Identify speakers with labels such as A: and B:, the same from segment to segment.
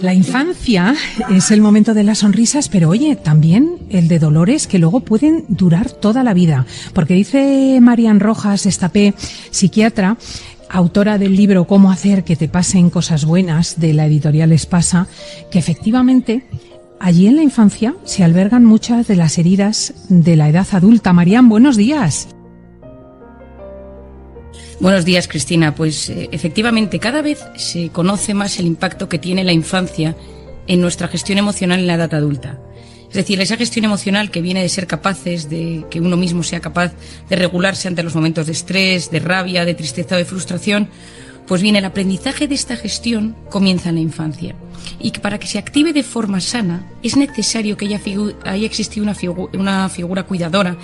A: La infancia es el momento de las sonrisas, pero oye, también el de dolores que luego pueden durar toda la vida. Porque dice Marian Rojas Estapé, psiquiatra, autora del libro Cómo hacer que te pasen cosas buenas, de la editorial Espasa, que efectivamente allí en la infancia se albergan muchas de las heridas de la edad adulta. Marian, buenos días.
B: Buenos días, Cristina. Pues efectivamente, cada vez se conoce más el impacto que tiene la infancia en nuestra gestión emocional en la edad adulta. Es decir, esa gestión emocional que viene de ser capaces de que uno mismo sea capaz de regularse ante los momentos de estrés, de rabia, de tristeza o de frustración, pues bien, el aprendizaje de esta gestión comienza en la infancia. Y que para que se active de forma sana es necesario que haya existido una figura cuidadora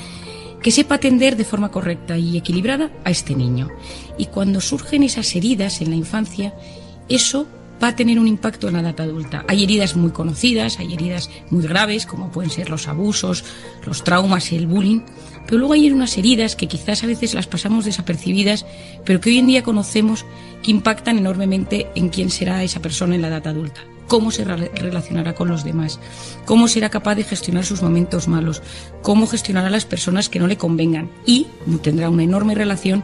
B: que sepa atender de forma correcta y equilibrada a este niño. Y cuando surgen esas heridas en la infancia, eso va a tener un impacto en la edad adulta. Hay heridas muy conocidas, hay heridas muy graves, como pueden ser los abusos, los traumas y el bullying, pero luego hay unas heridas que quizás a veces las pasamos desapercibidas, pero que hoy en día conocemos que impactan enormemente en quién será esa persona en la edad adulta. Cómo se relacionará con los demás, cómo será capaz de gestionar sus momentos malos, cómo gestionará a las personas que no le convengan, y tendrá una enorme relación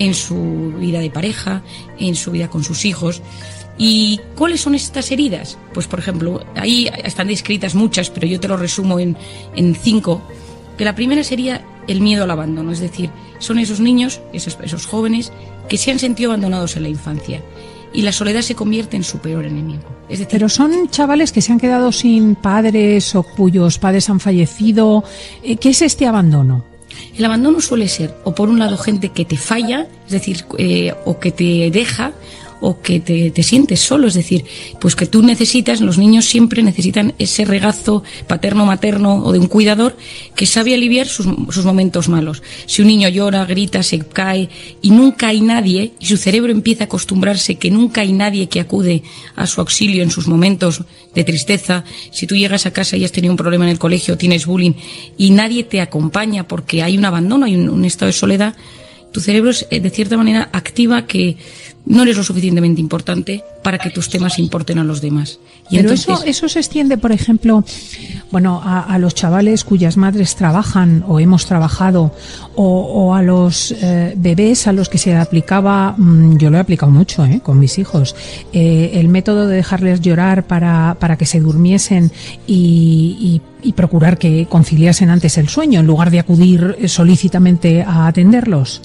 B: en su vida de pareja, en su vida con sus hijos. ¿Y cuáles son estas heridas? Pues, por ejemplo, ahí están descritas muchas, pero yo te lo resumo en 5. Que la primera sería el miedo al abandono, es decir, son esos niños, esos jóvenes que se han sentido abandonados en la infancia. Y la soledad se convierte en su peor enemigo. Es decir,
A: pero son chavales que se han quedado sin padres o cuyos padres han fallecido. ¿Qué es este abandono?
B: El abandono suele ser, o por un lado, gente que te falla, es decir, o que te deja, o que te sientes solo, es decir, pues que tú necesitas, los niños siempre necesitan ese regazo paterno-materno o de un cuidador que sabe aliviar sus momentos malos. Si un niño llora, grita, se cae y nunca hay nadie, y su cerebro empieza a acostumbrarse que nunca hay nadie que acude a su auxilio en sus momentos de tristeza, si tú llegas a casa y has tenido un problema en el colegio, tienes bullying y nadie te acompaña porque hay un abandono, hay un estado de soledad, tu cerebro de cierta manera activa que no eres lo suficientemente importante para que tus temas importen a los demás. Y
A: pero
B: entonces,
A: eso se extiende, por ejemplo, bueno, a los chavales cuyas madres trabajan o hemos trabajado, o a los bebés a los que se aplicaba, yo lo he aplicado mucho con mis hijos, el método de dejarles llorar para que se durmiesen y procurar que conciliasen antes el sueño en lugar de acudir solícitamente a atenderlos.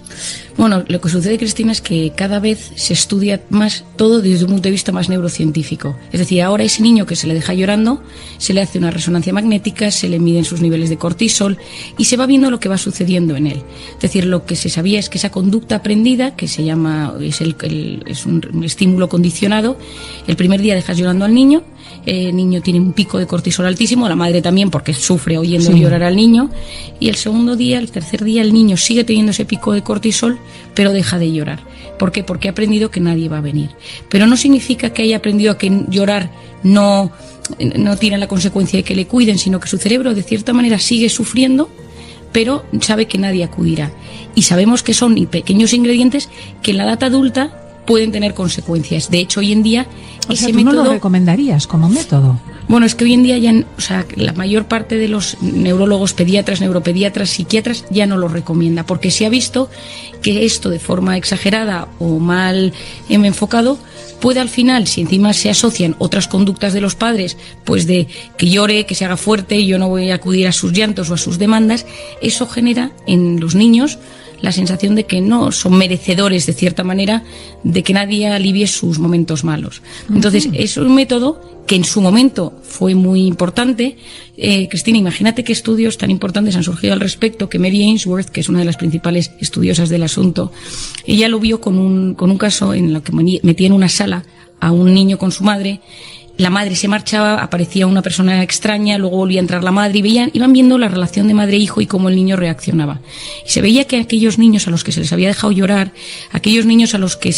B: Bueno, lo que sucede, Cristina, es que cada vez se estudia más todo desde un punto de vista más neurocientífico. Es decir, ahora ese niño que se le deja llorando, se le hace una resonancia magnética, se le miden sus niveles de cortisol y se va viendo lo que va sucediendo en él. Es decir, lo que se sabía es que esa conducta aprendida, que se llama, es un estímulo condicionado, el primer día dejas llorando al niño, el niño tiene un pico de cortisol altísimo, la madre también porque sufre oyendo llorar al niño, y el segundo día, el tercer día, el niño sigue teniendo ese pico de cortisol, pero deja de llorar. ¿Por qué? Porque ha aprendido que nadie va a venir. Pero no significa que haya aprendido a que llorar no tiene la consecuencia de que le cuiden, sino que su cerebro de cierta manera sigue sufriendo, pero sabe que nadie acudirá. Y sabemos que son pequeños ingredientes que en la edad adulta pueden tener consecuencias. De hecho, hoy en día ese
A: método no lo recomendarías como método.
B: Bueno, es que hoy en día la mayor parte de los neurólogos, pediatras, neuropediatras, psiquiatras ya no lo recomienda, porque se ha visto que esto de forma exagerada o mal enfocado puede al final, si encima se asocian otras conductas de los padres, pues de que llore, que se haga fuerte y yo no voy a acudir a sus llantos o a sus demandas, eso genera en los niños la sensación de que no son merecedores, de cierta manera, de que nadie alivie sus momentos malos. Entonces, es un método que en su momento fue muy importante. Cristina, imagínate qué estudios tan importantes han surgido al respecto, que Mary Ainsworth, que es una de las principales estudiosas del asunto, ella lo vio con un caso en el que metía en una sala a un niño con su madre. La madre se marchaba, aparecía una persona extraña, luego volvía a entrar la madre y iban viendo la relación de madre-hijo y cómo el niño reaccionaba. Y se veía que aquellos niños a los que se les había dejado llorar, aquellos niños a los que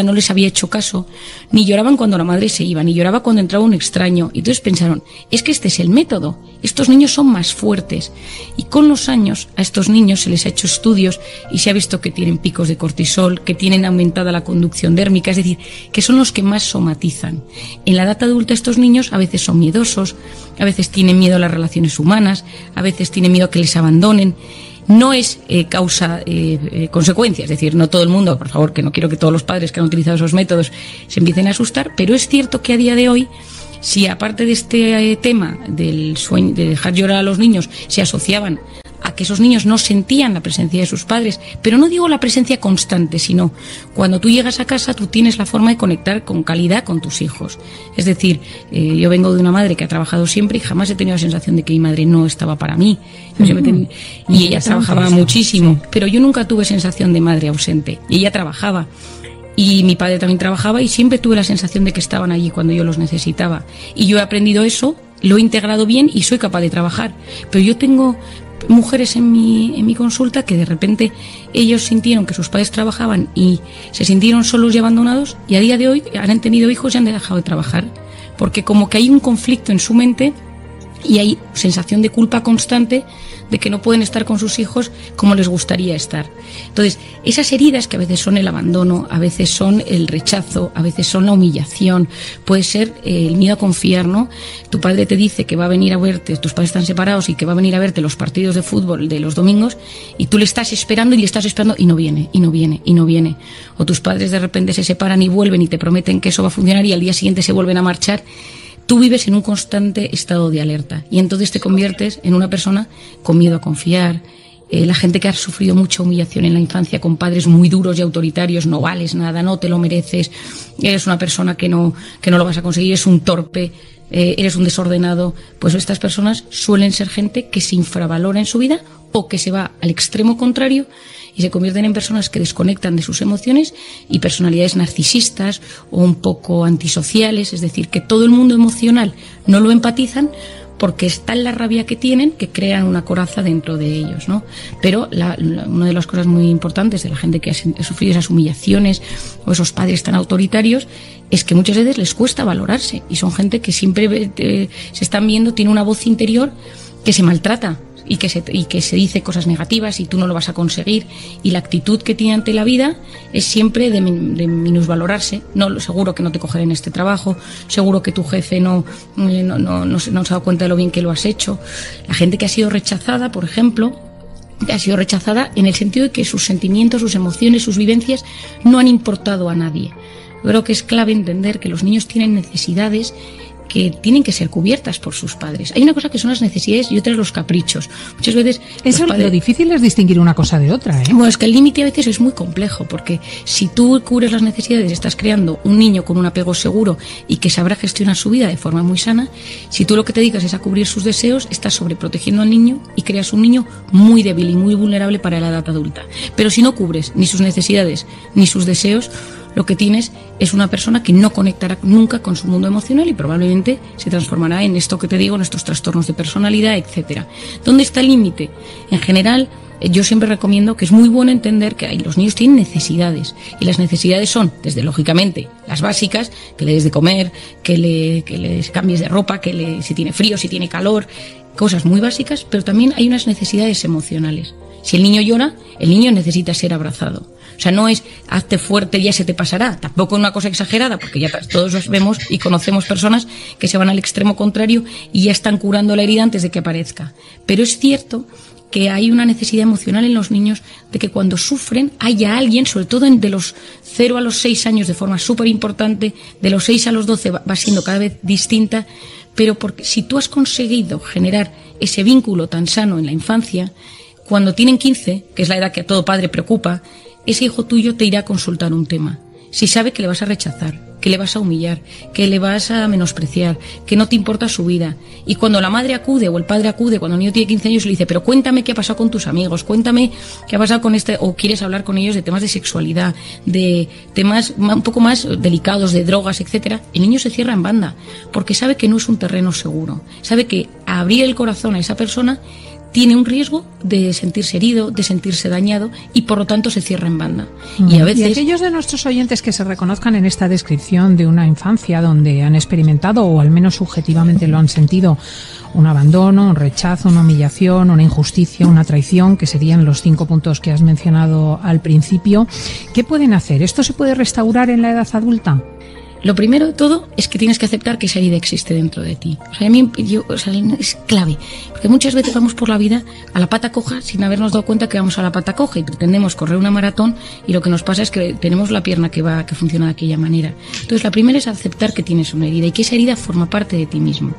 B: no les había hecho caso, ni lloraban cuando la madre se iba, ni lloraba cuando entraba un extraño. Y entonces pensaron, es que este es el método, estos niños son más fuertes. Y con los años a estos niños se les ha hecho estudios y se ha visto que tienen picos de cortisol, que tienen aumentada la conducción dérmica, es decir, que son los que más somatizan. En la edad adulta adulta estos niños a veces son miedosos, a veces tienen miedo a las relaciones humanas, a veces tienen miedo a que les abandonen. No es consecuencia, es decir, no todo el mundo, por favor, que no quiero que todos los padres que han utilizado esos métodos se empiecen a asustar, pero es cierto que a día de hoy, si aparte de este tema del sueño, de dejar llorar a los niños, se asociaban a que esos niños no sentían la presencia de sus padres, pero no digo la presencia constante, sino cuando tú llegas a casa tú tienes la forma de conectar con calidad con tus hijos. Es decir, yo vengo de una madre que ha trabajado siempre y jamás he tenido la sensación de que mi madre no estaba para mí. Y ella trabajaba muchísimo, pero yo nunca tuve sensación de madre ausente. Y ella trabajaba. Y mi padre también trabajaba y siempre tuve la sensación de que estaban allí cuando yo los necesitaba. Y yo he aprendido eso, lo he integrado bien y soy capaz de trabajar. Pero yo tengo mujeres en mi consulta que de repente ellos sintieron que sus padres trabajaban y se sintieron solos y abandonados, y a día de hoy han tenido hijos y han dejado de trabajar. Porque como que hay un conflicto en su mente y hay sensación de culpa constante de que no pueden estar con sus hijos como les gustaría estar. Entonces, esas heridas que a veces son el abandono, a veces son el rechazo, a veces son la humillación, puede ser el miedo a confiar, ¿no? Tu padre te dice que va a venir a verte, tus padres están separados y que va a venir a verte los partidos de fútbol de los domingos, y tú le estás esperando y no viene. O tus padres de repente se separan y vuelven y te prometen que eso va a funcionar y al día siguiente se vuelven a marchar. Tú vives en un constante estado de alerta y entonces te conviertes en una persona con miedo a confiar. La gente que ha sufrido mucha humillación en la infancia con padres muy duros y autoritarios, no vales nada, no te lo mereces, eres una persona que no lo vas a conseguir, eres un torpe, eres un desordenado. Pues estas personas suelen ser gente que se infravalora en su vida o que se va al extremo contrario y se convierten en personas que desconectan de sus emociones y personalidades narcisistas o un poco antisociales, es decir, que todo el mundo emocional no lo empatizan porque está en la rabia que tienen que crean una coraza dentro de ellos, ¿no? Pero una de las cosas muy importantes de la gente que ha sufrido esas humillaciones o esos padres tan autoritarios es que muchas veces les cuesta valorarse y son gente que siempre se están viendo, tiene una voz interior que se maltrata y que se dice cosas negativas y tú no lo vas a conseguir, y la actitud que tiene ante la vida es siempre de minusvalorarse. No, seguro que no te cogeré en este trabajo, seguro que tu jefe no se ha dado cuenta de lo bien que lo has hecho. La gente que ha sido rechazada, por ejemplo, ha sido rechazada en el sentido de que sus sentimientos, sus emociones, sus vivencias no han importado a nadie. Yo creo que es clave entender que los niños tienen necesidades que tienen que ser cubiertas por sus padres. Hay una cosa que son las necesidades y otra los caprichos. Muchas veces
A: lo difícil es distinguir una cosa de otra, ¿eh?
B: Bueno, es que el límite a veces es muy complejo, porque si tú cubres las necesidades, estás creando un niño con un apego seguro y que sabrá gestionar su vida de forma muy sana. Si tú lo que te dedicas es a cubrir sus deseos, estás sobreprotegiendo al niño y creas un niño muy débil y muy vulnerable para la edad adulta. Pero si no cubres ni sus necesidades ni sus deseos, lo que tienes es una persona que no conectará nunca con su mundo emocional y probablemente se transformará en esto que te digo, en estos trastornos de personalidad, etcétera. ¿Dónde está el límite? En general, yo siempre recomiendo que es muy bueno entender que los niños tienen necesidades, y las necesidades son, desde lógicamente, las básicas, que le des de comer, que les cambies de ropa, si tiene frío, si tiene calor, cosas muy básicas, pero también hay unas necesidades emocionales. Si el niño llora, el niño necesita ser abrazado. O sea, no es hazte fuerte, ya se te pasará. Tampoco es una cosa exagerada, porque ya todos vemos y conocemos personas que se van al extremo contrario y ya están curando la herida antes de que aparezca. Pero es cierto que hay una necesidad emocional en los niños de que cuando sufren haya alguien, sobre todo de los 0 a los 6 años de forma súper importante, de los 6 a los 12 va siendo cada vez distinta, pero porque si tú has conseguido generar ese vínculo tan sano en la infancia, cuando tienen 15, que es la edad que a todo padre preocupa, ese hijo tuyo te irá a consultar un tema. Si sabe que le vas a rechazar, que le vas a humillar, que le vas a menospreciar, que no te importa su vida. Y cuando la madre acude o el padre acude, cuando el niño tiene 15 años, le dice, pero cuéntame qué ha pasado con tus amigos, cuéntame qué ha pasado con o quieres hablar con ellos de temas de sexualidad, de temas un poco más delicados, de drogas, etcétera, el niño se cierra en banda, porque sabe que no es un terreno seguro. Sabe que abrir el corazón a esa persona tiene un riesgo de sentirse herido, de sentirse dañado, y por lo tanto se cierra en banda. Y a veces...
A: Y aquellos de nuestros oyentes que se reconozcan en esta descripción de una infancia donde han experimentado, o al menos subjetivamente lo han sentido, un abandono, un rechazo, una humillación, una injusticia, una traición, que serían los 5 puntos que has mencionado al principio, ¿qué pueden hacer? ¿Esto se puede restaurar en la edad adulta?
B: Lo primero de todo es que tienes que aceptar que esa herida existe dentro de ti. O sea, es clave, porque muchas veces vamos por la vida a la pata coja sin habernos dado cuenta que vamos a la pata coja y pretendemos correr una maratón y lo que nos pasa es que tenemos la pierna que funciona de aquella manera. Entonces, la primera es aceptar que tienes una herida y que esa herida forma parte de ti mismo.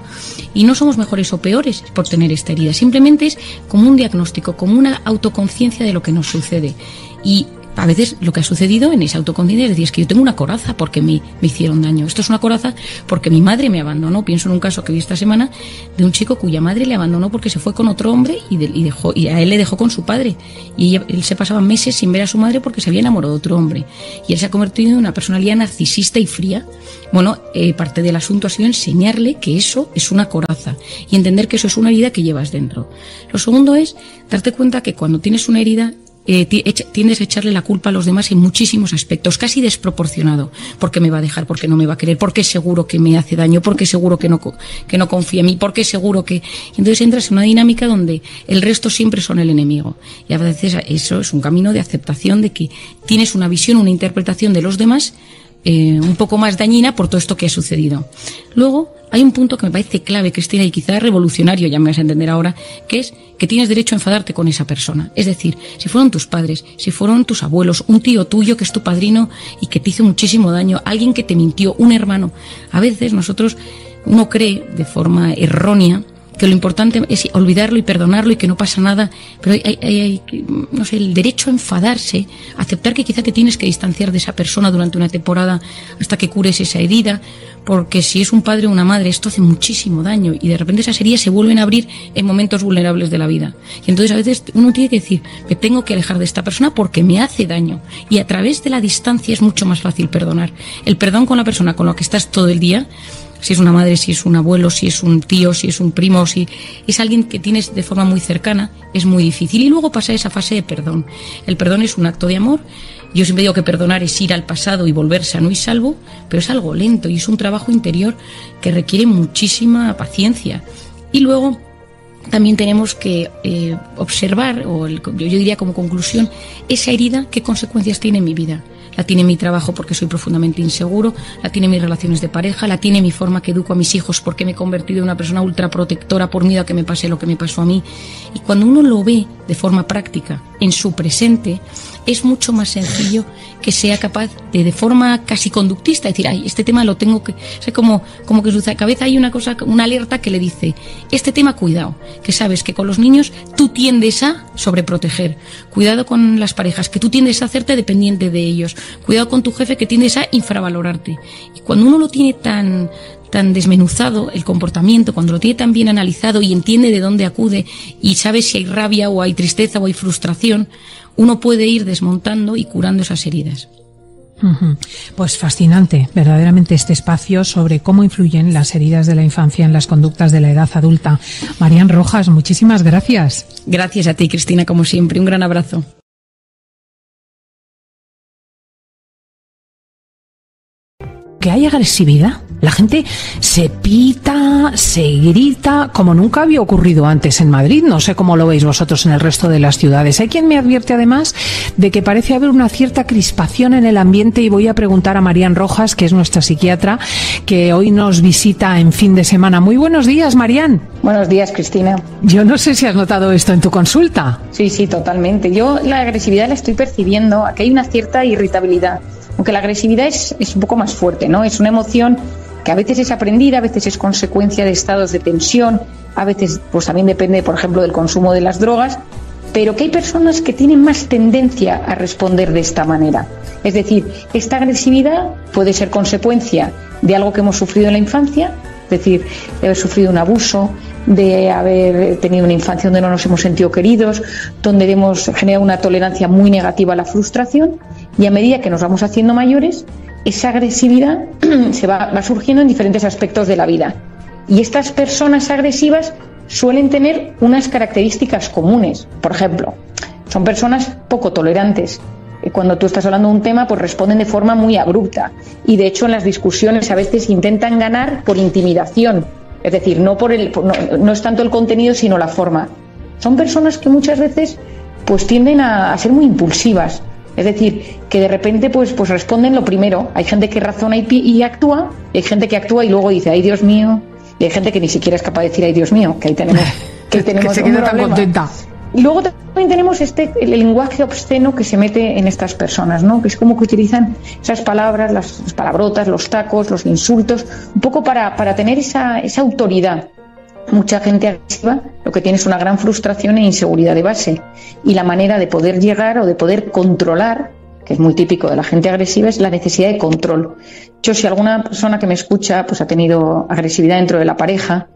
B: Y no somos mejores o peores por tener esta herida, simplemente es como un diagnóstico, como una autoconciencia de lo que nos sucede. Y a veces lo que ha sucedido en esa autoconciencia es decir, es que yo tengo una coraza porque me hicieron daño. Esto es una coraza porque mi madre me abandonó. Pienso en un caso que vi esta semana de un chico cuya madre le abandonó porque se fue con otro hombre y a él le dejó con su padre. Y él se pasaba meses sin ver a su madre porque se había enamorado de otro hombre. Y él se ha convertido en una personalidad narcisista y fría. Bueno, parte del asunto ha sido enseñarle que eso es una coraza y entender que eso es una herida que llevas dentro. Lo segundo es darte cuenta que cuando tienes una herida tiendes a echarle la culpa a los demás en muchísimos aspectos, casi desproporcionado. ¿Por qué me va a dejar? ¿Por qué no me va a querer? ¿Por qué seguro que me hace daño? ¿Por qué seguro que no confía en mí? ¿Por qué seguro que...? Y entonces entras en una dinámica donde el resto siempre son el enemigo. Y a veces eso es un camino de aceptación de que tienes una visión, una interpretación de los demás un poco más dañina por todo esto que ha sucedido. Luego hay un punto que me parece clave, Cristina, y quizás revolucionario, ya me vas a entender ahora, que es que tienes derecho a enfadarte con esa persona. Es decir, si fueron tus padres, si fueron tus abuelos, un tío tuyo que es tu padrino y que te hizo muchísimo daño, alguien que te mintió, un hermano. A veces uno cree de forma errónea que lo importante es olvidarlo y perdonarlo y que no pasa nada, pero hay no sé, el derecho a enfadarse, aceptar que quizá te tienes que distanciar de esa persona durante una temporada hasta que cures esa herida, porque si es un padre o una madre esto hace muchísimo daño y de repente esas heridas se vuelven a abrir en momentos vulnerables de la vida. Y entonces a veces uno tiene que decir, me tengo que alejar de esta persona porque me hace daño, y a través de la distancia es mucho más fácil perdonar. El perdón con la persona con la que estás todo el día, si es una madre, si es un abuelo, si es un tío, si es un primo, si es alguien que tienes de forma muy cercana, es muy difícil. Y luego pasa esa fase de perdón. El perdón es un acto de amor. Yo siempre digo que perdonar es ir al pasado y volver sano y salvo, pero es algo lento y es un trabajo interior que requiere muchísima paciencia. Y luego también tenemos que observar, yo diría como conclusión, esa herida, qué consecuencias tiene en mi vida. La tiene mi trabajo porque soy profundamente inseguro, la tiene mis relaciones de pareja, la tiene mi forma que educo a mis hijos porque me he convertido en una persona ultraprotectora por miedo a que me pase lo que me pasó a mí. Y cuando uno lo ve de forma práctica, en su presente, es mucho más sencillo que sea capaz de forma casi conductista, decir, ay, este tema lo tengo que... O sea, como que en su cabeza hay una alerta que le dice, este tema cuidado, que sabes que con los niños tú tiendes a sobreproteger, cuidado con las parejas, que tú tiendes a hacerte dependiente de ellos, cuidado con tu jefe, que tiendes a infravalorarte. Y cuando uno lo tiene tan desmenuzado el comportamiento, cuando lo tiene tan bien analizado y entiende de dónde acude y sabe si hay rabia o hay tristeza o hay frustración, uno puede ir desmontando y curando esas heridas.
A: Pues fascinante, verdaderamente, este espacio sobre cómo influyen las heridas de la infancia en las conductas de la edad adulta. Marian Rojas, muchísimas gracias.
B: Gracias a ti, Cristina, como siempre. Un gran abrazo.
A: Que hay agresividad. La gente se pita, se grita, como nunca había ocurrido antes en Madrid. No sé cómo lo veis vosotros en el resto de las ciudades. Hay quien me advierte además de que parece haber una cierta crispación en el ambiente, y voy a preguntar a Marian Rojas, que es nuestra psiquiatra, que hoy nos visita en fin de semana. Muy buenos días, Marian.
C: Buenos días, Cristina.
A: Yo no sé si has notado esto en tu consulta.
C: Sí, totalmente. Yo la agresividad la estoy percibiendo, aquí hay una cierta irritabilidad. Aunque la agresividad es un poco más fuerte, ¿no? Es una emoción que a veces es aprendida, a veces es consecuencia de estados de tensión, a veces pues también depende, por ejemplo, del consumo de las drogas, pero que hay personas que tienen más tendencia a responder de esta manera. Es decir, esta agresividad puede ser consecuencia de algo que hemos sufrido en la infancia, es decir, de haber sufrido un abuso, de haber tenido una infancia donde no nos hemos sentido queridos, donde hemos generado una tolerancia muy negativa a la frustración, y a medida que nos vamos haciendo mayores, esa agresividad se va surgiendo en diferentes aspectos de la vida. Y estas personas agresivas suelen tener unas características comunes. Por ejemplo, son personas poco tolerantes. Cuando tú estás hablando de un tema, pues responden de forma muy abrupta. Y de hecho en las discusiones a veces intentan ganar por intimidación. Es decir, no es tanto el contenido sino la forma. Son personas que muchas veces pues tienden a ser muy impulsivas. Es decir, que de repente pues responden lo primero. Hay gente que razona y actúa, y hay gente que actúa y luego dice, ay Dios mío, y hay gente que ni siquiera es capaz de decir, ay Dios mío, que ahí tenemos
A: que se queda tan contenta.
C: Y luego también tenemos el lenguaje obsceno que se mete en estas personas, ¿no? Que es como que utilizan esas palabras, las palabrotas, los tacos, los insultos, un poco para tener esa autoridad. Mucha gente agresiva lo que tiene es una gran frustración e inseguridad de base. Y la manera de poder llegar o de poder controlar, que es muy típico de la gente agresiva, es la necesidad de control. Yo, si alguna persona que me escucha pues ha tenido agresividad dentro de la pareja,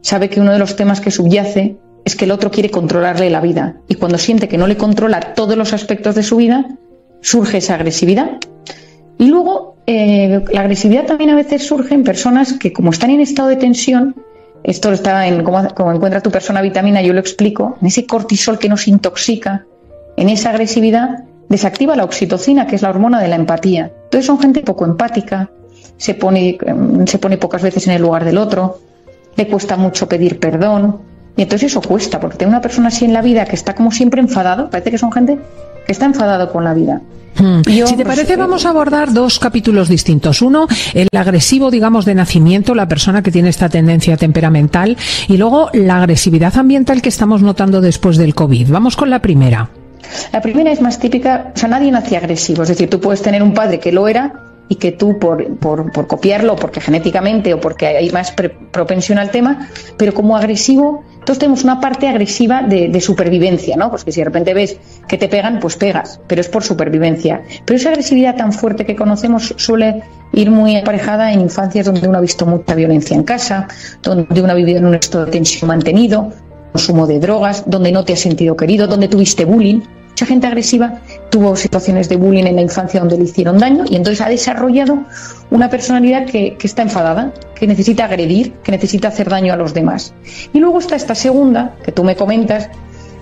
C: sabe que uno de los temas que subyace es que el otro quiere controlarle la vida, y cuando siente que no le controla todos los aspectos de su vida, surge esa agresividad. Y luego la agresividad también a veces surge en personas que, como están en estado de tensión, esto está en cómo encuentra tu persona vitamina, yo lo explico, en ese cortisol que nos intoxica, en esa agresividad desactiva la oxitocina, que es la hormona de la empatía. Entonces son gente poco empática, se pone pocas veces en el lugar del otro, le cuesta mucho pedir perdón. Y entonces eso cuesta, porque tener una persona así en la vida que está como siempre enfadado, parece que son gente que está enfadado con la vida.
A: Si te parece, vamos a abordar dos capítulos distintos. Uno, el agresivo, digamos, de nacimiento, la persona que tiene esta tendencia temperamental, y luego la agresividad ambiental que estamos notando después del COVID. Vamos con la primera.
C: La primera es más típica, o sea, nadie nace agresivo, es decir, tú puedes tener un padre que lo era y que tú por copiarlo, porque genéticamente o porque hay más propensión al tema, pero como agresivo, todos tenemos una parte agresiva de supervivencia, ¿no? Pues que si de repente ves que te pegan, pues pegas, pero es por supervivencia. Pero esa agresividad tan fuerte que conocemos suele ir muy aparejada en infancias donde uno ha visto mucha violencia en casa, donde uno ha vivido en un estado de tensión mantenido, consumo de drogas, donde no te has sentido querido, donde tuviste bullying. Mucha gente agresiva tuvo situaciones de bullying en la infancia donde le hicieron daño, y entonces ha desarrollado una personalidad que está enfadada, que necesita agredir, que necesita hacer daño a los demás. Y luego está esta segunda, que tú me comentas,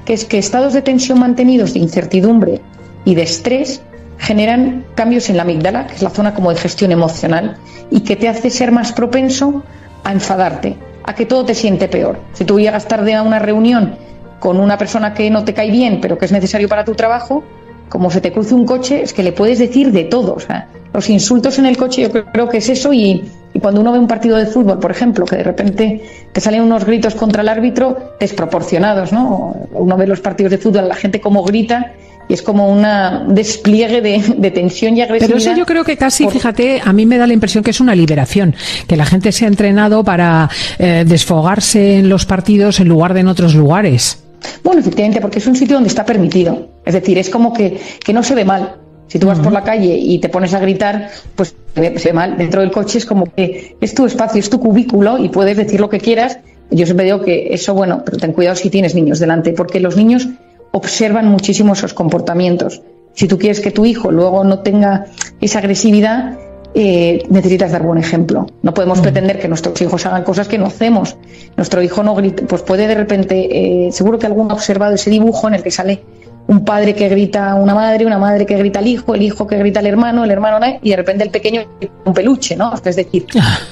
C: que es que estados de tensión mantenidos, de incertidumbre y de estrés generan cambios en la amígdala, que es la zona como de gestión emocional, y que te hace ser más propenso a enfadarte, a que todo te siente peor. Si tú llegas tarde a una reunión con una persona que no te cae bien, pero que es necesario para tu trabajo, como se te cruce un coche, es que le puedes decir de todo. O sea, los insultos en el coche yo creo que es eso, y cuando uno ve un partido de fútbol, por ejemplo, que de repente te salen unos gritos contra el árbitro desproporcionados, ¿no? Uno ve los partidos de fútbol, la gente como grita, y es como un despliegue de tensión y agresividad.
A: Pero eso yo creo que casi, fíjate, a mí me da la impresión que es una liberación, que la gente se ha entrenado para desfogarse en los partidos en lugar de en otros lugares.
C: Bueno, efectivamente, porque es un sitio donde está permitido. Es decir, es como que no se ve mal. Si tú vas por la calle y te pones a gritar, pues se ve mal. Dentro del coche es como que es tu espacio, es tu cubículo y puedes decir lo que quieras. Yo siempre digo que eso, bueno, pero ten cuidado si tienes niños delante, porque los niños observan muchísimo esos comportamientos. Si tú quieres que tu hijo luego no tenga esa agresividad, necesitas dar buen ejemplo. No podemos pretender que nuestros hijos hagan cosas que no hacemos. Nuestro hijo no grita, pues puede de repente, seguro que alguno ha observado ese dibujo en el que sale un padre que grita a una madre que grita al hijo, el hijo que grita al hermano, el hermano no, y de repente el pequeño un peluche, ¿no? Es decir,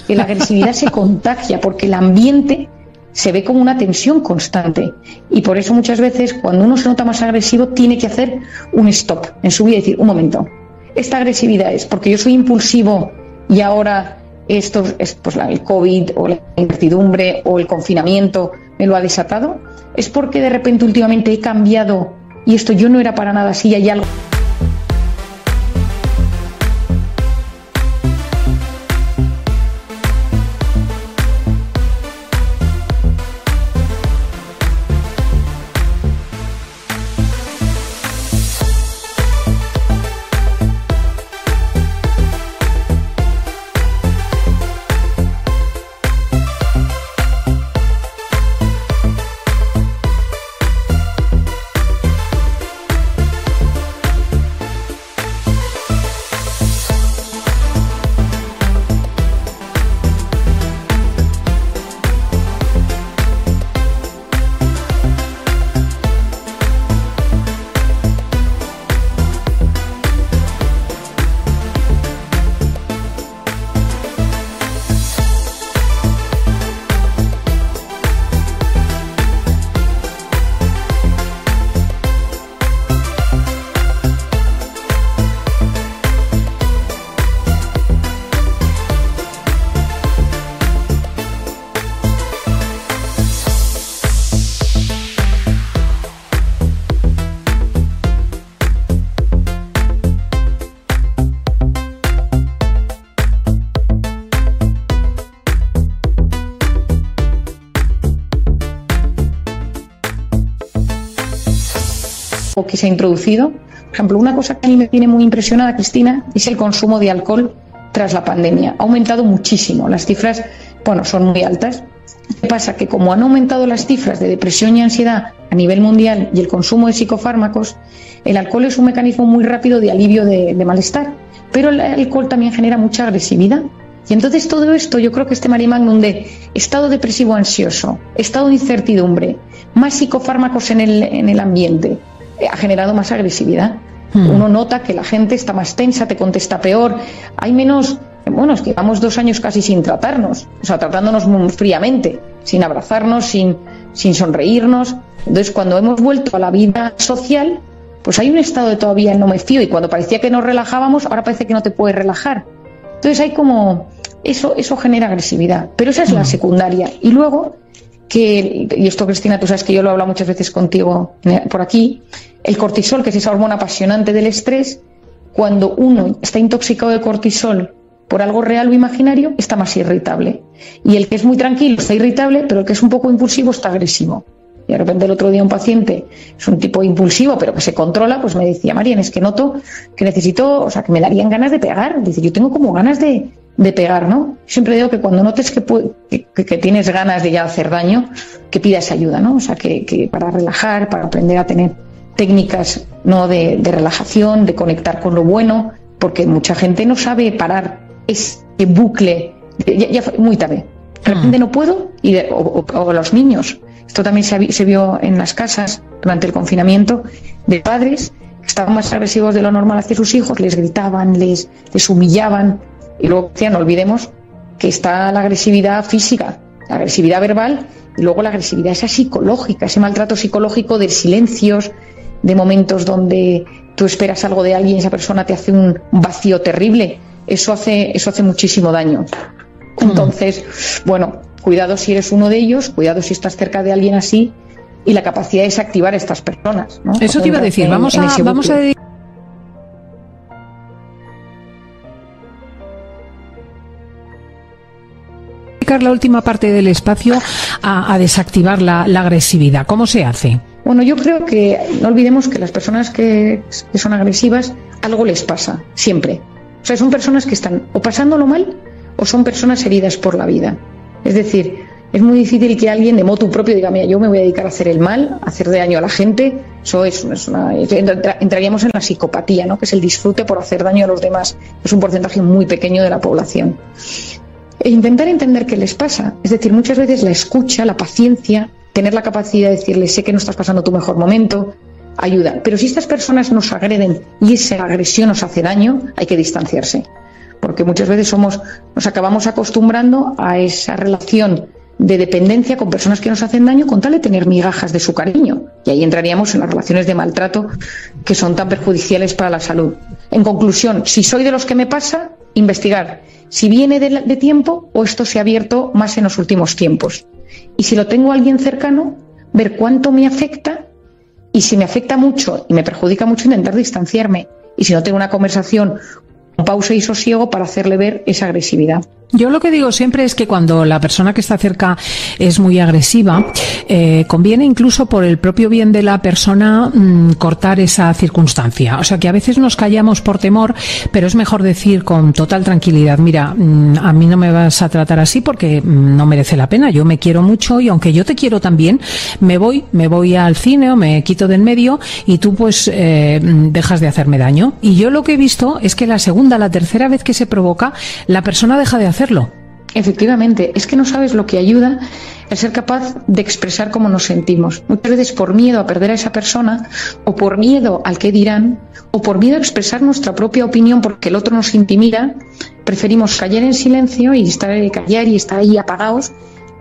C: que la agresividad se contagia porque el ambiente se ve como una tensión constante, y por eso muchas veces cuando uno se nota más agresivo tiene que hacer un stop en su vida y decir, un momento, esta agresividad es porque yo soy impulsivo y ahora esto es pues el COVID o la incertidumbre o el confinamiento me lo ha desatado, es porque de repente últimamente he cambiado y esto yo no era para nada así, hay algo. que se ha introducido. Por ejemplo, una cosa que a mí me tiene muy impresionada, Cristina, es el consumo de alcohol tras la pandemia. Ha aumentado muchísimo. Las cifras, son muy altas. ¿Qué pasa? Que como han aumentado las cifras de depresión y ansiedad a nivel mundial y el consumo de psicofármacos, el alcohol es un mecanismo muy rápido de alivio de malestar. Pero el alcohol también genera mucha agresividad. Y entonces todo esto, yo creo que este mare magnum de estado depresivo ansioso, estado de incertidumbre, más psicofármacos en el ambiente, ha generado más agresividad. Uno nota que la gente está más tensa, te contesta peor, hay menos... es que llevamos 2 años casi sin tratarnos, tratándonos muy fríamente, sin abrazarnos, sin sonreírnos. Entonces, cuando hemos vuelto a la vida social, pues hay un estado de todavía no me fío, y cuando parecía que nos relajábamos, ahora parece que no te puedes relajar. Entonces hay como... Eso genera agresividad, pero esa es la secundaria. Y luego, y esto, Cristina, tú sabes que yo lo he hablado muchas veces contigo por aquí, el cortisol, que es esa hormona apasionante del estrés, cuando uno está intoxicado de cortisol por algo real o imaginario, está más irritable. Y el que es muy tranquilo está irritable, pero el que es un poco impulsivo está agresivo. Y de repente el otro día un paciente es un tipo impulsivo, pero que se controla, pues me decía, Marian, es que noto que necesito, que me darían ganas de pegar. Dice, yo tengo como ganas de pegar, ¿no? Siempre digo que cuando notes que tienes ganas de ya hacer daño, que pidas ayuda, ¿no? Que para relajar, para aprender a tener técnicas, ¿no?, de relajación, de conectar con lo bueno, porque mucha gente no sabe parar ese bucle. Ya fue muy tarde. De repente no puedo, o los niños. Esto también se vio en las casas durante el confinamiento, de padres que estaban más agresivos de lo normal hacia sus hijos, les gritaban, les humillaban. Y luego decían, no olvidemos que está la agresividad física, la agresividad verbal, y luego la agresividad esa psicológica, ese maltrato psicológico de silencios, de momentos donde tú esperas algo de alguien y esa persona te hace un vacío terrible. Eso hace muchísimo daño. Entonces, cuidado si eres uno de ellos, cuidado si estás cerca de alguien así, y la capacidad de desactivar a estas personas, ¿no?
A: Eso te iba a decir, vamos a dedicar la última parte del espacio a desactivar la agresividad. ¿Cómo se hace?
C: Yo creo que no olvidemos que las personas que son agresivas, algo les pasa, siempre. Son personas que están o pasándolo mal o son personas heridas por la vida. Es decir, es muy difícil que alguien de motu propio diga, mira, yo me voy a dedicar a hacer el mal, a hacer daño a la gente. Eso entraríamos en la psicopatía, ¿no?, que es el disfrute por hacer daño a los demás. Es un porcentaje muy pequeño de la población. E intentar entender qué les pasa. Es decir, muchas veces la escucha, la paciencia, tener la capacidad de decirles, sé que no estás pasando tu mejor momento, ayuda. Pero si estas personas nos agreden y esa agresión nos hace daño, hay que distanciarse. Porque muchas veces nos acabamos acostumbrando a esa relación de dependencia con personas que nos hacen daño con tal de tener migajas de su cariño. Y ahí entraríamos en las relaciones de maltrato que son tan perjudiciales para la salud. En conclusión, si soy de los que me pasa, investigar si viene de tiempo o esto se ha abierto más en los últimos tiempos. Y si lo tengo a alguien cercano, ver cuánto me afecta, y si me afecta mucho y me perjudica mucho, intentar distanciarme. Y si no, tengo una conversación con pausa y sosiego para hacerle ver esa agresividad.
A: Yo lo que digo siempre es que cuando la persona que está cerca es muy agresiva, conviene incluso por el propio bien de la persona cortar esa circunstancia. O sea, que a veces nos callamos por temor, pero es mejor decir con total tranquilidad, mira, a mí no me vas a tratar así porque no merece la pena. Yo me quiero mucho y aunque yo te quiero también, me voy al cine o me quito del medio y tú pues dejas de hacerme daño. Y yo lo que he visto es que la tercera vez que se provoca, la persona deja de hacerlo.
C: Efectivamente, es que no sabes lo que ayuda el ser capaz de expresar cómo nos sentimos. Muchas veces por miedo a perder a esa persona, o por miedo al qué dirán, o por miedo a expresar nuestra propia opinión porque el otro nos intimida, preferimos callar en silencio y callar y estar ahí apagados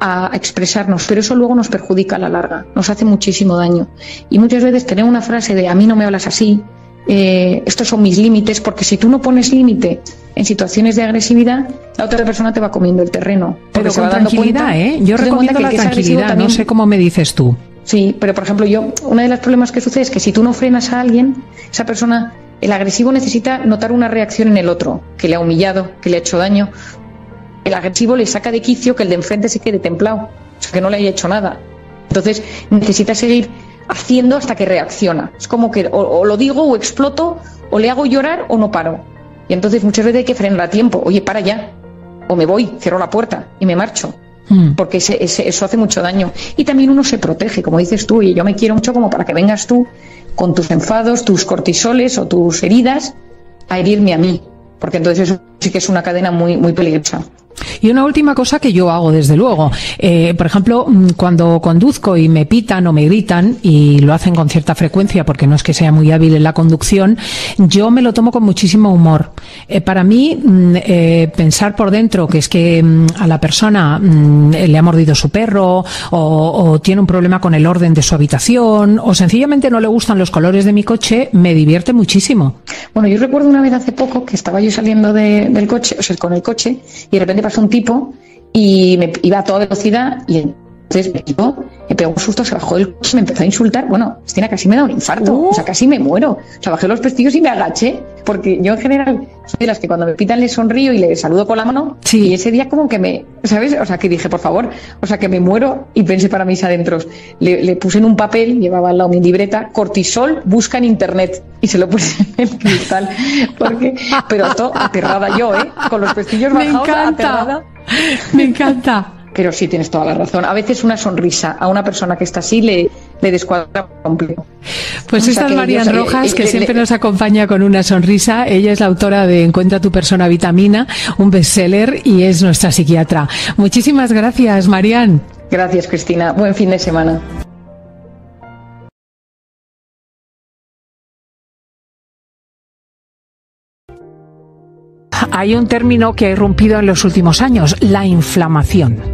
C: a expresarnos, pero eso luego nos perjudica a la larga, nos hace muchísimo daño. Y muchas veces tener una frase de a mí no me hablas así, estos son mis límites, porque si tú no pones límite en situaciones de agresividad, la otra persona te va comiendo el terreno.
A: Pero con tranquilidad, Yo recomiendo la tranquilidad, también... no sé cómo me dices tú.
C: Sí, pero por ejemplo uno de los problemas que sucede es que si tú no frenas a alguien, esa persona, el agresivo necesita notar una reacción en el otro, que le ha humillado, que le ha hecho daño. El agresivo le saca de quicio que el de enfrente se quede templado, o sea, que no le haya hecho nada. Entonces necesita seguir haciendo hasta que reacciona. Es como que o lo digo o exploto, o le hago llorar o no paro. Y entonces muchas veces hay que frenar a tiempo. Oye, para ya. O me voy, cierro la puerta y me marcho. Porque eso hace mucho daño. Y también uno se protege, como dices tú, y yo me quiero mucho como para que vengas tú con tus enfados, tus cortisoles o tus heridas a herirme a mí. Porque entonces eso sí que es una cadena muy, muy peligrosa.
A: Y una última cosa que yo hago, desde luego, por ejemplo, cuando conduzco y me pitan o me gritan, y lo hacen con cierta frecuencia porque no es que sea muy hábil en la conducción, yo me lo tomo con muchísimo humor. Para mí, pensar por dentro que es que a la persona le ha mordido su perro, o tiene un problema con el orden de su habitación, o sencillamente no le gustan los colores de mi coche, me divierte muchísimo.
C: Bueno, yo recuerdo una vez hace poco que estaba yo saliendo del coche, o sea, con el coche, y de repente pasó un tipo y me iba a toda velocidad y entonces me pegó un susto, se bajó del coche, me empezó a insultar. Bueno, Cristina, casi me da un infarto, o sea, casi me muero. O sea, bajé los pestillos y me agaché, porque yo en general soy de las que cuando me pitan le sonrío y le saludo con la mano.
A: Sí.
C: Y ese día como que me, ¿sabes? O sea, que dije, por favor, o sea, que me muero, y pensé para mis adentros. Le puse en un papel, llevaba al lado mi libreta, cortisol, busca en internet, y se lo puse en el cristal, porque, pero todo aterrada yo, con los pestillos bajados, aterrada.
A: Me encanta.
C: Pero sí, tienes toda la razón. A veces una sonrisa a una persona que está así le descuadra completo.
A: Pues esta es Marian Rojas, que siempre nos acompaña con una sonrisa. Ella es la autora de Encuentra tu persona vitamina, un bestseller, y es nuestra psiquiatra. Muchísimas gracias, Marian.
C: Gracias, Cristina. Buen fin de semana.
A: Hay un término que ha irrumpido en los últimos años, la inflamación.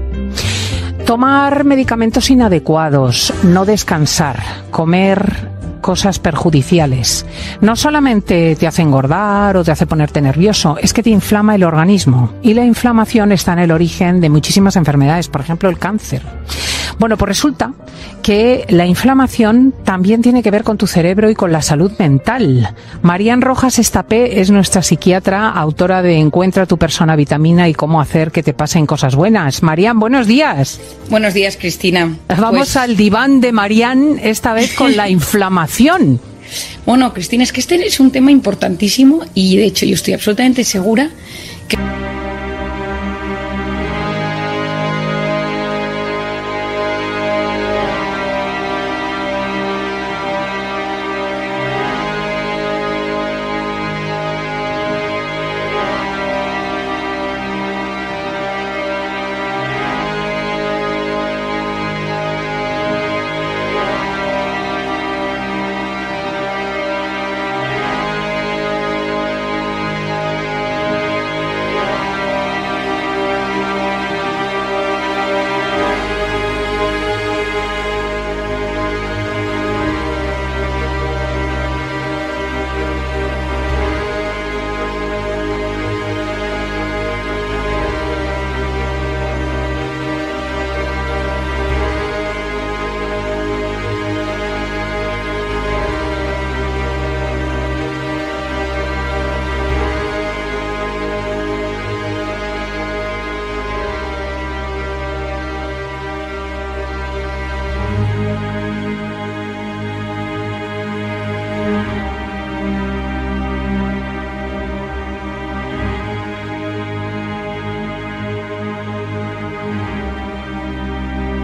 A: Tomar medicamentos inadecuados, no descansar, comer cosas perjudiciales, no solamente te hace engordar o te hace ponerte nervioso, es que te inflama el organismo. Y la inflamación está en el origen de muchísimas enfermedades, por ejemplo el cáncer. Bueno, pues resulta que la inflamación también tiene que ver con tu cerebro y con la salud mental. Marian Rojas Estapé es nuestra psiquiatra, autora de Encuentra tu persona vitamina y cómo hacer que te pasen cosas buenas. Marian, buenos días.
B: Buenos días, Cristina.
A: Vamos al diván de Marian, esta vez con la inflamación.
B: Bueno, Cristina, es que este es un tema importantísimo y de hecho yo estoy absolutamente segura que...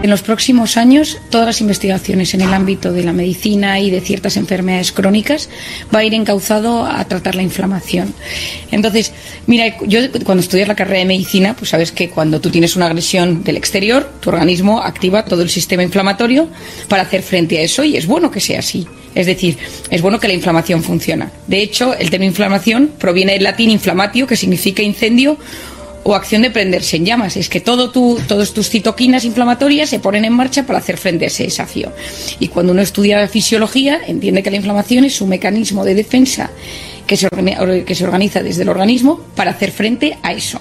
B: En los próximos años, todas las investigaciones en el ámbito de la medicina y de ciertas enfermedades crónicas va a ir encauzado a tratar la inflamación. Entonces, mira, yo cuando estudias la carrera de medicina, pues sabes que cuando tú tienes una agresión del exterior, tu organismo activa todo el sistema inflamatorio para hacer frente a eso, y es bueno que sea así. Es decir, es bueno que la inflamación funcione. De hecho, el término inflamación proviene del latín inflamatio, que significa incendio o acción de prenderse en llamas. Es que todas tus citoquinas inflamatorias se ponen en marcha para hacer frente a ese desafío. Y cuando uno estudia fisiología, entiende que la inflamación es un mecanismo de defensa que se organiza desde el organismo para hacer frente a eso.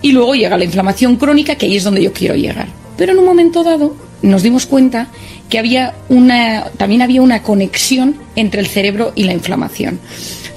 B: Y luego llega la inflamación crónica, que ahí es donde yo quiero llegar. Pero en un momento dado nos dimos cuenta que también había una conexión entre el cerebro y la inflamación.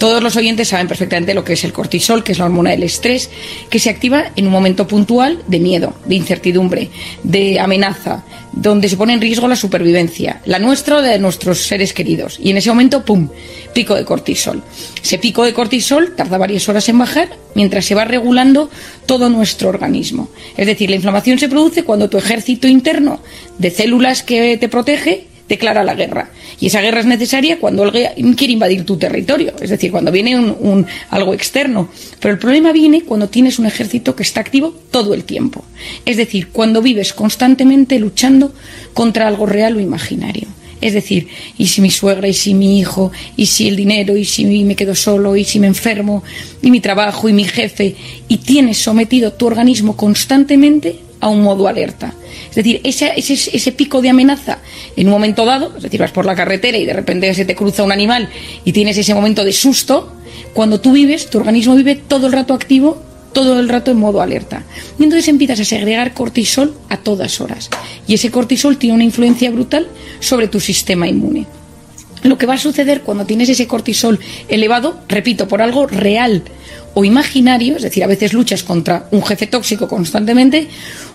B: Todos los oyentes saben perfectamente lo que es el cortisol, que es la hormona del estrés, que se activa en un momento puntual de miedo, de incertidumbre, de amenaza, donde se pone en riesgo la supervivencia, la nuestra o de nuestros seres queridos. Y en ese momento, ¡pum!, pico de cortisol. Ese pico de cortisol tarda varias horas en bajar mientras se va regulando todo nuestro organismo. Es decir, la inflamación se produce cuando tu ejército interno de células que te protege declara la guerra. Y esa guerra es necesaria cuando alguien quiere invadir tu territorio, es decir, cuando viene algo externo. Pero el problema viene cuando tienes un ejército que está activo todo el tiempo. Es decir, cuando vives constantemente luchando contra algo real o imaginario. Es decir, y si mi suegra, y si mi hijo, y si el dinero, y si me quedo solo, y si me enfermo, y mi trabajo, y mi jefe, y tienes sometido tu organismo constantemente a un modo alerta. Es decir, ese pico de amenaza en un momento dado, es decir, vas por la carretera y de repente se te cruza un animal y tienes ese momento de susto, cuando tú vives, tu organismo vive todo el rato activo, todo el rato en modo alerta. Y entonces empiezas a segregar cortisol a todas horas. Y ese cortisol tiene una influencia brutal sobre tu sistema inmune. Lo que va a suceder cuando tienes ese cortisol elevado, repito, por algo real o imaginario, es decir, a veces luchas contra un jefe tóxico constantemente,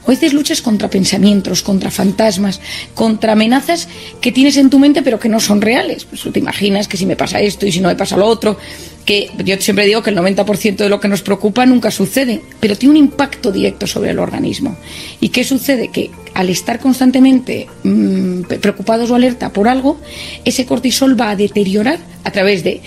B: o a veces luchas contra pensamientos, contra fantasmas, contra amenazas que tienes en tu mente pero que no son reales. Pues tú te imaginas que si me pasa esto y si no me pasa lo otro, que yo siempre digo que el 90% de lo que nos preocupa nunca sucede, pero tiene un impacto directo sobre el organismo. ¿Y qué sucede? Que al estar constantemente preocupados o alerta por algo, ese cortisol va a deteriorar a través de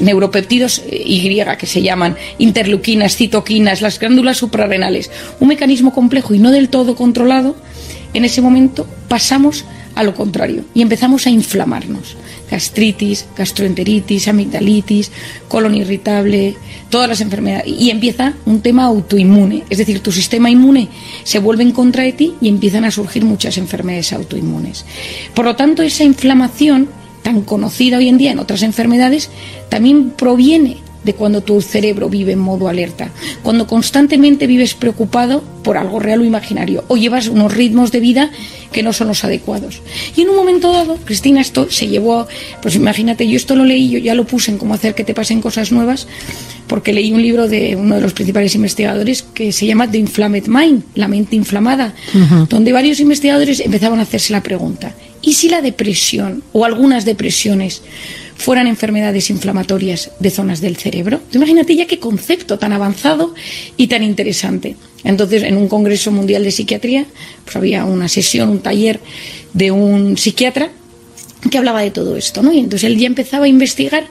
B: neuropéptidos Y, que se llaman interleuquinas, citoquinas, las glándulas suprarrenales, un mecanismo complejo y no del todo controlado. En ese momento pasamos a lo contrario y empezamos a inflamarnos. Gastritis, gastroenteritis, amigdalitis, colon irritable, todas las enfermedades. Y empieza un tema autoinmune, es decir, tu sistema inmune se vuelve en contra de ti y empiezan a surgir muchas enfermedades autoinmunes. Por lo tanto, esa inflamación tan conocida hoy en día en otras enfermedades también proviene de cuando tu cerebro vive en modo alerta, cuando constantemente vives preocupado por algo real o imaginario, o llevas unos ritmos de vida que no son los adecuados. Y en un momento dado, Cristina, esto se llevó, pues imagínate, yo esto lo leí, yo ya lo puse en cómo hacer que te pasen cosas nuevas, porque leí un libro de uno de los principales investigadores que se llama The Inflamed Mind, la mente inflamada, donde varios investigadores empezaban a hacerse la pregunta, ¿y si la depresión o algunas depresiones fueran enfermedades inflamatorias de zonas del cerebro? Imagínate ya qué concepto tan avanzado y tan interesante. Entonces, en un congreso mundial de psiquiatría, pues había una sesión, un taller de un psiquiatra que hablaba de todo esto, ¿no? Y entonces él ya empezaba a investigar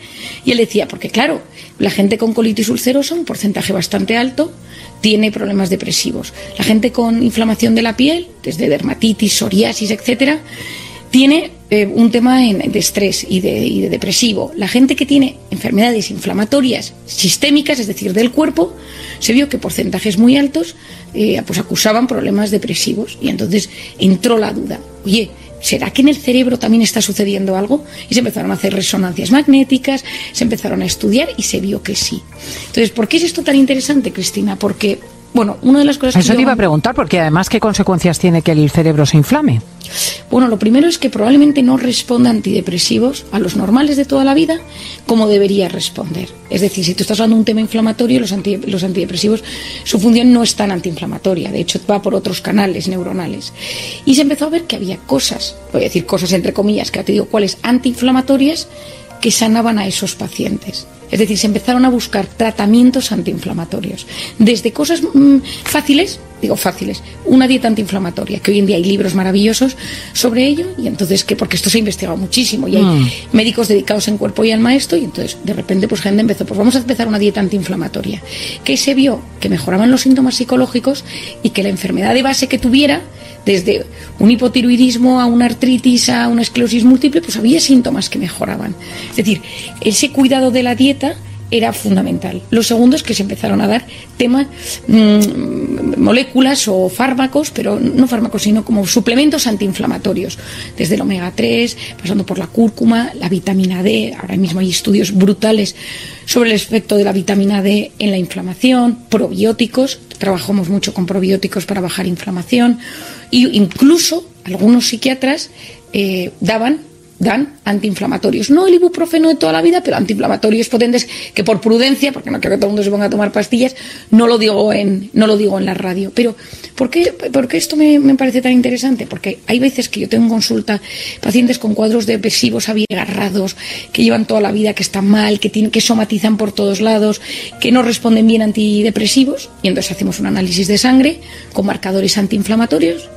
B: y él decía, porque claro, la gente con colitis ulcerosa, un porcentaje bastante alto, tiene problemas depresivos. La gente con inflamación de la piel, desde dermatitis, psoriasis, etcétera, tiene un tema de estrés y de depresivo. La gente que tiene enfermedades inflamatorias sistémicas, es decir, del cuerpo, se vio que porcentajes muy altos pues acusaban problemas depresivos. Y entonces entró la duda, oye, ¿será que en el cerebro también está sucediendo algo? Y se empezaron a hacer resonancias magnéticas, se empezaron a estudiar y se vio que sí. Entonces, ¿por qué es esto tan interesante, Cristina? Porque, bueno, una de las cosas que
A: eso te iba a preguntar, porque además, ¿qué consecuencias tiene que el cerebro se inflame?
C: Bueno, lo primero es que probablemente no responda a antidepresivos, a los normales de toda la vida, como debería responder. Es decir, si tú estás hablando de un tema inflamatorio, los antidepresivos, su función no es tan antiinflamatoria, de hecho va por otros canales neuronales. Y se empezó a ver que había cosas, voy a decir cosas entre comillas, que te digo cuáles, antiinflamatorias, que sanaban a esos pacientes. Es decir, se empezaron a buscar tratamientos antiinflamatorios. Desde cosas fáciles, una dieta antiinflamatoria, que hoy en día hay libros maravillosos sobre ello, y entonces, porque esto se ha investigado muchísimo, y hay médicos dedicados en cuerpo y alma a esto, y entonces, de repente, pues gente empezó, pues vamos a empezar una dieta antiinflamatoria. Que se vio que mejoraban los síntomas psicológicos y que la enfermedad de base que tuviera, desde un hipotiroidismo a una artritis a una esclerosis múltiple, pues había síntomas que mejoraban. Es decir, ese cuidado de la dieta era fundamental. Lo segundo es que se empezaron a dar temas, moléculas o fármacos, pero no fármacos, sino como suplementos antiinflamatorios, desde el omega 3, pasando por la cúrcuma, la vitamina D. Ahora mismo hay estudios brutales sobre el efecto de la vitamina D en la inflamación, probióticos, trabajamos mucho con probióticos para bajar inflamación, e incluso algunos psiquiatras daban
D: dan antiinflamatorios. No el ibuprofeno de toda la vida, pero antiinflamatorios potentes que por prudencia, porque no quiero que todo el mundo se ponga a tomar pastillas, no lo digo en la radio. Pero ¿por qué esto me parece tan interesante? Porque hay veces que yo tengo en consulta pacientes con cuadros depresivos abigarrados, que llevan toda la vida, que están mal, que somatizan por todos lados, que no responden bien a antidepresivos, y entonces hacemos un análisis de sangre con marcadores antiinflamatorios,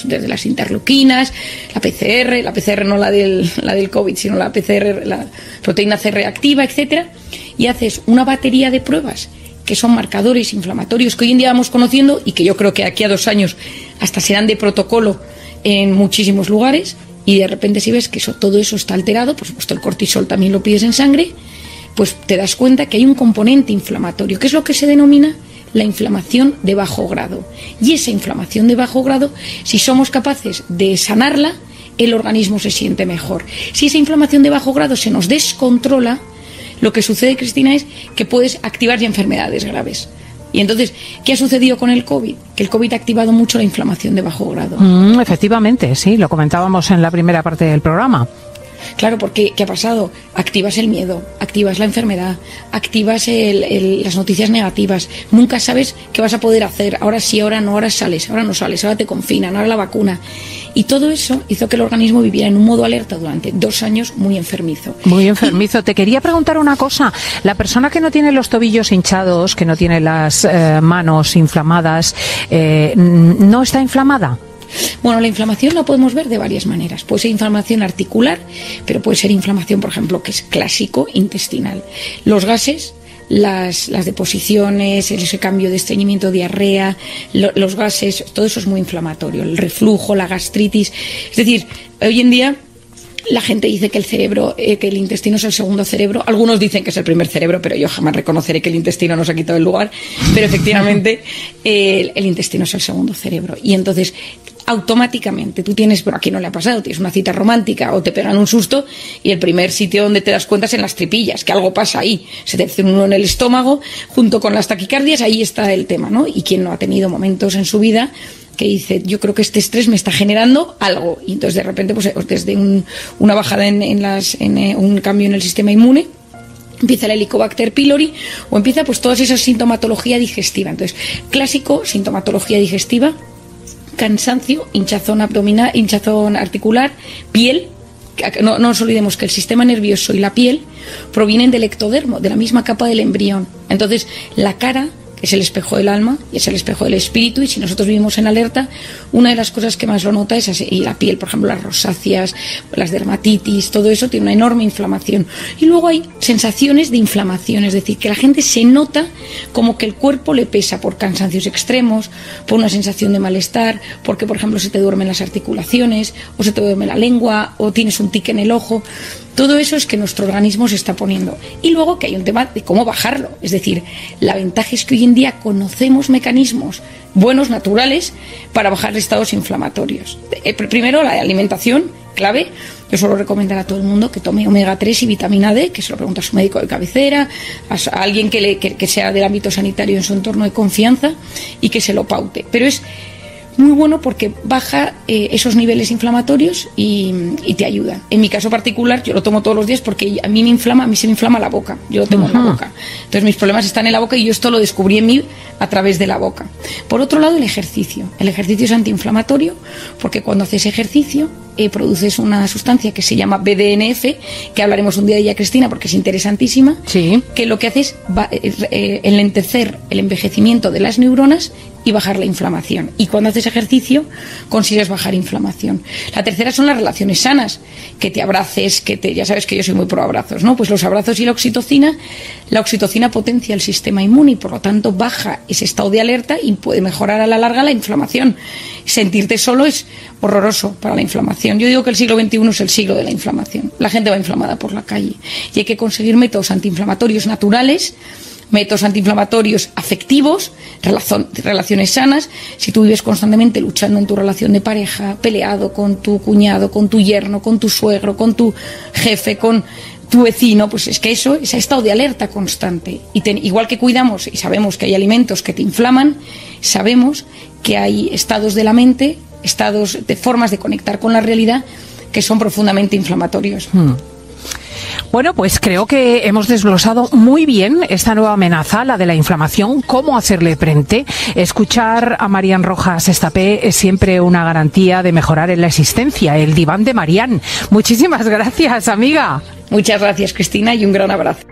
D: desde las interleuquinas, la PCR no la del COVID, sino la PCR, la proteína C reactiva, etcétera, y haces una batería de pruebas que son marcadores inflamatorios que hoy en día vamos conociendo y que yo creo que aquí a 2 años hasta serán de protocolo en muchísimos lugares, y de repente si ves que todo eso está alterado, por supuesto el cortisol también lo pides en sangre, pues te das cuenta que hay un componente inflamatorio, que es lo que se denomina la inflamación de bajo grado. Y esa inflamación de bajo grado, si somos capaces de sanarla, el organismo se siente mejor. Si esa inflamación de bajo grado se nos descontrola, lo que sucede, Cristina, es que puedes activar ya enfermedades graves. Y entonces, ¿qué ha sucedido con el COVID? Que el COVID ha activado mucho la inflamación de bajo grado.
A: Efectivamente, sí, lo comentábamos en la primera parte del programa.
D: Claro, porque ¿qué ha pasado? Activas el miedo, activas la enfermedad, activas las noticias negativas. Nunca sabes qué vas a poder hacer. Ahora sí, ahora no, ahora sales, ahora no sales, ahora te confinan, ahora la vacuna. Y todo eso hizo que el organismo viviera en un modo alerta durante 2 años muy enfermizo.
A: Muy enfermizo. Te quería preguntar una cosa. La persona que no tiene los tobillos hinchados, que no tiene las manos inflamadas, ¿no está inflamada?
D: Bueno, la inflamación la podemos ver de varias maneras. Puede ser inflamación articular, pero puede ser inflamación, por ejemplo, que es clásico, intestinal. Los gases, las deposiciones, ese cambio de estreñimiento, diarrea, los gases, todo eso es muy inflamatorio. El reflujo, la gastritis. Es decir, hoy en día la gente dice que el cerebro, que el intestino es el segundo cerebro. Algunos dicen que es el primer cerebro, pero yo jamás reconoceré que el intestino nos ha quitado el lugar. Pero efectivamente el intestino es el segundo cerebro. Y entonces automáticamente tú tienes, bueno, aquí no le ha pasado, tienes una cita romántica o te pegan un susto y el primer sitio donde te das cuenta es en las tripillas, que algo pasa ahí, se te hace uno en el estómago junto con las taquicardias, ahí está el tema, ¿no? Y quien no ha tenido momentos en su vida que dice, yo creo que este estrés me está generando algo, y entonces de repente pues desde una bajada en un cambio en el sistema inmune, empieza el Helicobacter pylori o empieza pues toda esa sintomatología digestiva. Entonces, clásico, sintomatología digestiva, cansancio, hinchazón abdominal, hinchazón articular, piel. No nos olvidemos que el sistema nervioso y la piel provienen del ectodermo, de la misma capa del embrión. Entonces, la cara es el espejo del alma y es el espejo del espíritu, y si nosotros vivimos en alerta, una de las cosas que más lo nota es así, y la piel, por ejemplo, las rosáceas, las dermatitis, todo eso tiene una enorme inflamación. Y luego hay sensaciones de inflamación, es decir, que la gente se nota como que el cuerpo le pesa por cansancios extremos, por una sensación de malestar, porque, por ejemplo, se te duermen las articulaciones, o se te duerme la lengua, o tienes un tic en el ojo. Todo eso es que nuestro organismo se está poniendo. Y luego que hay un tema de cómo bajarlo. Es decir, la ventaja es que hoy en día conocemos mecanismos buenos, naturales, para bajar estados inflamatorios. Primero, la alimentación, clave. Yo suelo recomendar a todo el mundo que tome omega 3 y vitamina D, que se lo pregunta a su médico de cabecera, a alguien que sea del ámbito sanitario en su entorno de confianza, y que se lo paute. Pero es muy bueno porque baja esos niveles inflamatorios y te ayuda. En mi caso particular, yo lo tomo todos los días porque a mí se me inflama la boca. Yo lo tengo en la boca. Entonces mis problemas están en la boca y yo esto lo descubrí en mí a través de la boca. Por otro lado, el ejercicio. El ejercicio es antiinflamatorio porque cuando haces ejercicio produces una sustancia que se llama BDNF, que hablaremos un día de ella, Cristina, porque es interesantísima,
A: sí,
D: que lo que hace es enlentecer el envejecimiento de las neuronas y bajar la inflamación. Y cuando haces ejercicio consigues bajar inflamación. La tercera son las relaciones sanas, que te abraces, ya sabes que yo soy muy pro abrazos, ¿no? Pues los abrazos y la oxitocina potencia el sistema inmune y por lo tanto baja ese estado de alerta y puede mejorar a la larga la inflamación. Sentirte solo es horroroso para la inflamación. Yo digo que el siglo XXI es el siglo de la inflamación. La gente va inflamada por la calle y hay que conseguir métodos antiinflamatorios naturales, métodos antiinflamatorios afectivos, relaciones sanas. Si tú vives constantemente luchando en tu relación de pareja, peleado con tu cuñado, con tu yerno, con tu suegro, con tu jefe, con tu vecino, pues es que eso es estado de alerta constante. Igual que cuidamos y sabemos que hay alimentos que te inflaman, sabemos que hay estados de la mente, estados de formas de conectar con la realidad que son profundamente inflamatorios.
A: Bueno, pues creo que hemos desglosado muy bien esta nueva amenaza, la de la inflamación, cómo hacerle frente. Escuchar a Marian Rojas Estapé es siempre una garantía de mejorar en la existencia. El diván de Marian. Muchísimas gracias, amiga.
D: Muchas gracias, Cristina, y un gran abrazo.